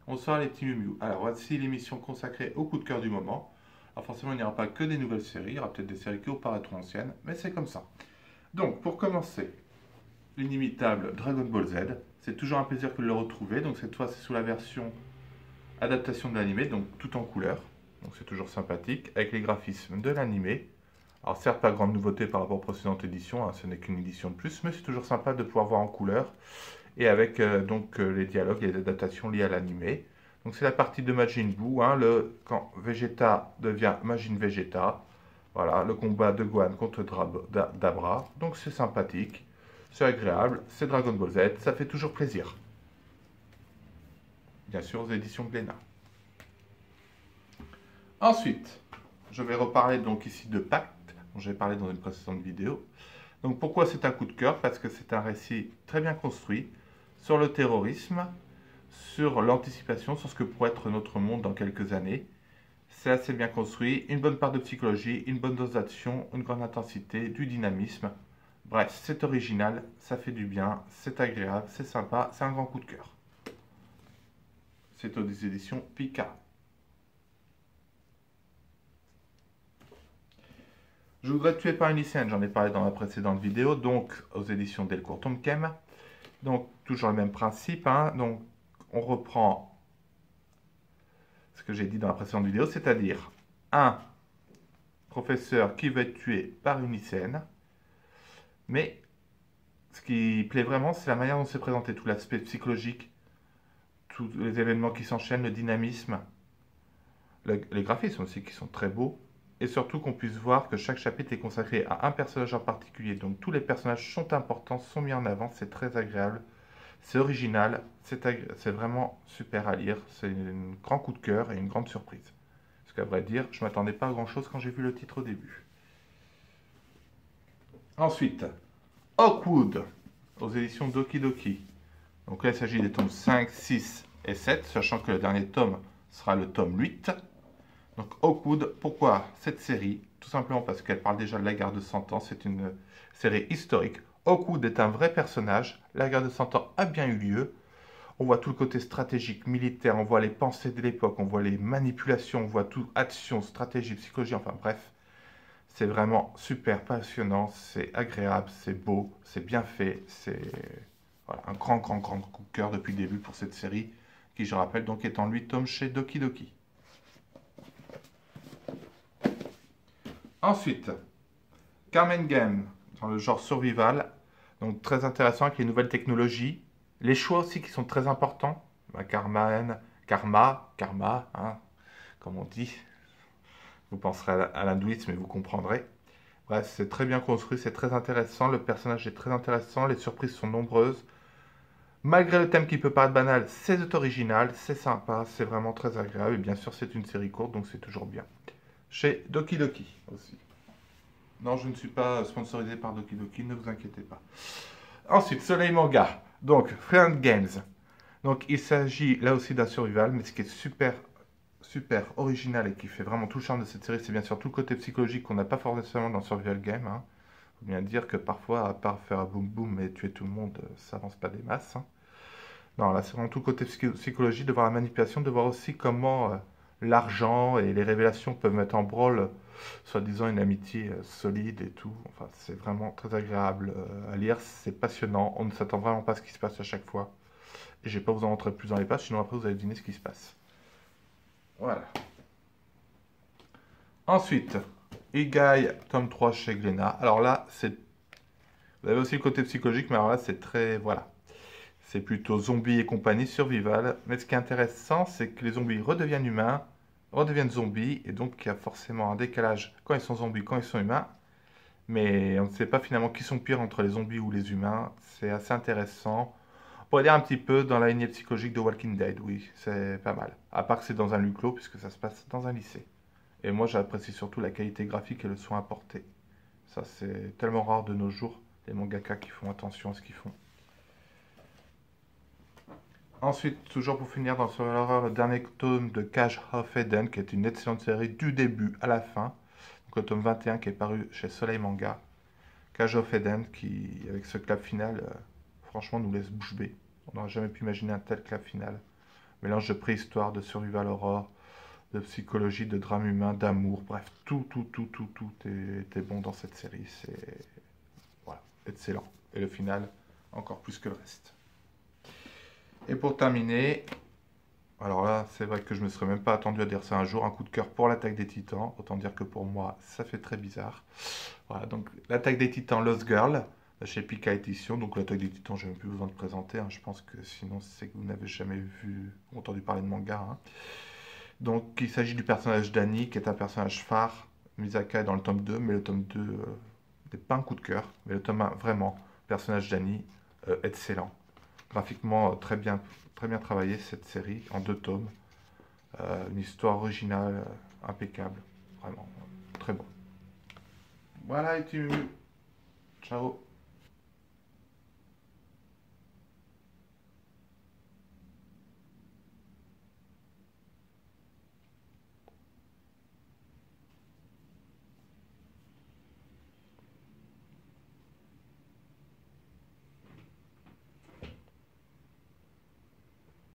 Bonsoir les petits miou. Alors voici l'émission consacrée au coup de cœur du moment. Alors forcément il n'y aura pas que des nouvelles séries, il y aura peut-être des séries qui apparaîtront anciennes, mais c'est comme ça. Donc pour commencer, l'inimitable Dragon Ball Z. C'est toujours un plaisir que de le retrouver, donc cette fois c'est sous la version adaptation de l'animé, donc tout en couleur. Donc c'est toujours sympathique, avec les graphismes de l'animé. Alors certes pas grande nouveauté par rapport aux précédentes éditions, ce n'est qu'une édition de plus, mais c'est toujours sympa de pouvoir voir en couleur et avec les dialogues et les adaptations liées à l'animé. Donc c'est la partie de Majin Buu, quand Vegeta devient Majin Vegeta. Voilà, le combat de Gohan contre Dabra. Donc c'est sympathique, c'est agréable, c'est Dragon Ball Z, ça fait toujours plaisir. Bien sûr aux éditions Glénat. Ensuite, je vais reparler donc ici de Pacte, dont j'ai parlé dans une précédente vidéo. Donc pourquoi c'est un coup de cœur? Parce que c'est un récit très bien construit sur le terrorisme, sur l'anticipation, sur ce que pourrait être notre monde dans quelques années. C'est assez bien construit, une bonne part de psychologie, une bonne dose d'action, une grande intensité, du dynamisme. Bref, c'est original, ça fait du bien, c'est agréable, c'est sympa, c'est un grand coup de cœur. C'est aux éditions Pika. Je voudrais tuer par une lycéenne, j'en ai parlé dans la précédente vidéo, donc aux éditions Delcourt Tomkem. Donc toujours le même principe, donc on reprend ce que j'ai dit dans la précédente vidéo, c'est-à-dire un professeur qui va être tué par une lycéenne, mais ce qui plaît vraiment, c'est la manière dont c'est présenté, tout l'aspect psychologique, tous les événements qui s'enchaînent, le dynamisme, les graphismes aussi qui sont très beaux, et surtout qu'on puisse voir que chaque chapitre est consacré à un personnage en particulier, donc tous les personnages sont importants, sont mis en avant, c'est très agréable, c'est original, c'est vraiment super à lire, c'est un grand coup de cœur et une grande surprise. Parce qu'à vrai dire, je ne m'attendais pas à grand chose quand j'ai vu le titre au début. Ensuite, Hawkwood, aux éditions Doki Doki. Donc là, il s'agit des tomes 5, 6 et 7, sachant que le dernier tome sera le tome 8. Donc Hawkwood, pourquoi cette série? Tout simplement parce qu'elle parle déjà de la guerre de 100 ans, c'est une série historique. Hawkwood est un vrai personnage, la guerre de 100 ans a bien eu lieu. On voit tout le côté stratégique, militaire, on voit les pensées de l'époque, on voit les manipulations, on voit tout, action, stratégie, psychologie, enfin bref. C'est vraiment super passionnant, c'est agréable, c'est beau, c'est bien fait, c'est voilà, un grand coup de cœur depuis le début pour cette série, qui je rappelle donc est en 8 tomes chez Doki Doki. Ensuite, Carmen Game, dans le genre survival, donc très intéressant avec les nouvelles technologies, les choix aussi qui sont très importants, karma, comme on dit, vous penserez à l'hindouisme et vous comprendrez. Bref, c'est très bien construit, c'est très intéressant, le personnage est très intéressant, les surprises sont nombreuses. Malgré le thème qui peut paraître banal, c'est original, c'est sympa, c'est vraiment très agréable, et bien sûr c'est une série courte, donc c'est toujours bien. Chez Doki Doki aussi. Non, je ne suis pas sponsorisé par Doki Doki, ne vous inquiétez pas. Ensuite, Soleil Manga, donc Friend Games. Donc il s'agit là aussi d'un survival, mais ce qui est super original et qui fait vraiment tout le charme de cette série, c'est bien sûr tout le côté psychologique qu'on n'a pas forcément dans Survival Game. Faut bien dire que parfois, à part faire un boum boum et tuer tout le monde, ça avance pas des masses. Non, là c'est vraiment tout le côté psychologie, de voir la manipulation, de voir aussi comment l'argent et les révélations peuvent mettre en branle, soi-disant une amitié solide et tout. Enfin, c'est vraiment très agréable à lire, c'est passionnant, on ne s'attend vraiment pas à ce qui se passe à chaque fois. Et je vais pas vous en montrer plus dans les pages, sinon après vous allez deviner ce qui se passe. Voilà. Ensuite, Igai, tome 3 chez Glénat. Alors là, vous avez aussi le côté psychologique, mais alors là, c'est très... Voilà. C'est plutôt zombies et compagnie, survival. Mais ce qui est intéressant, c'est que les zombies redeviennent humains, redeviennent zombies, et donc il y a forcément un décalage quand ils sont zombies, quand ils sont humains. Mais on ne sait pas finalement qui sont pires entre les zombies ou les humains. C'est assez intéressant. On pourrait dire un petit peu dans la lignée psychologique de Walking Dead, oui, c'est pas mal. À part que c'est dans un huis clos, puisque ça se passe dans un lycée. Et moi, j'apprécie surtout la qualité graphique et le soin apporté. Ça, c'est tellement rare de nos jours, les mangaka qui font attention à ce qu'ils font. Ensuite, toujours pour finir dans Survival Horror, le dernier tome de Cage of Eden, qui est une excellente série du début à la fin. Donc le tome 21 qui est paru chez Soleil Manga. Cage of Eden qui, avec ce clap final, franchement nous laisse bouche bée. On n'aurait jamais pu imaginer un tel clap final. Mélange de préhistoire, de survival horror, de psychologie, de drame humain, d'amour, bref, tout est bon dans cette série. C'est voilà, excellent. Et le final, encore plus que le reste. Et pour terminer, alors là, c'est vrai que je me serais même pas attendu à dire ça un jour, un coup de cœur pour l'Attaque des Titans. Autant dire que pour moi, ça fait très bizarre. Voilà, donc l'Attaque des Titans Lost Girl, chez Pika Édition. Donc l'Attaque des Titans, j'ai même plus besoin de présenter, hein. Je pense que sinon, c'est que vous n'avez jamais vu ou entendu parler de manga, hein. Donc il s'agit du personnage d'Annie, qui est un personnage phare. Misaka est dans le tome 2, mais le tome 2 n'est pas un coup de cœur. Mais le tome 1, vraiment, le personnage d'Annie, excellent. Graphiquement, très bien travaillé cette série, en 2 tomes. Une histoire originale, impeccable. Vraiment, très bon. Voilà, et tu... Ciao.